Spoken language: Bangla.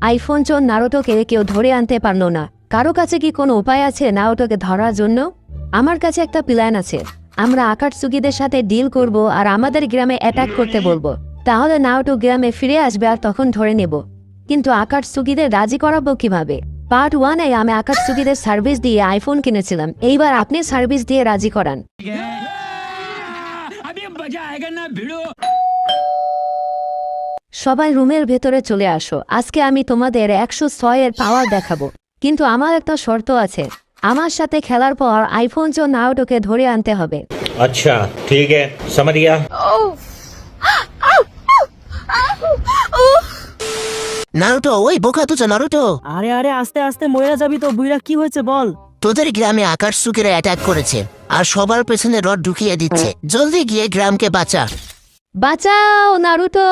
আইফোন চোর নারুটোকে কেউ ধরে আনতে পারলো না। কারো কাছে কি কোনো উপায় আছে নারুটোকে ধরার জন্য? আমার কাছে একটা প্ল্যান আছে। আমরা আকাটসুকিদের সাথে ডিল করব আর আমাদের গ্রামে অ্যাটাক করতে বলবো। তাহলে নারুটো গ্রামে ফিরে আসবে আর তখন ধরে নেব। কিন্তু আকাটসুকিদের রাজি করাবো কিভাবে? পার্ট 1-এ আমি আকাটসুকিদের সার্ভিস দিয়ে আইফোন কিনেছিলাম। এইবার আপনি সার্ভিস দিয়ে রাজি করান। সবাই রুমের ভেতরে চলে আসো। আজকে আমি তোমাদের 106-এর পাওয়ার দেখাবো। কিন্তু আমার একটা শর্ত আছে। আমার সাথে খেলার পর আইফোন চোর নারুটোকে ধরে আনতে হবে। अच्छा ठीक है समझ गया। নারুটো, ওই বোকা তুই নারুটো, আরে আরে আস্তে আস্তে মরে যাবি তো। বুইরা কি হয়েছে বল। তোদের গ্রামে আকাটসুকিরা অ্যাটাক করেছে আর সবার পেছনে রড ঢুকিয়ে দিচ্ছে। জলদি গিয়ে গ্রামকে বাঁচা। বাঁচাও নারুটো!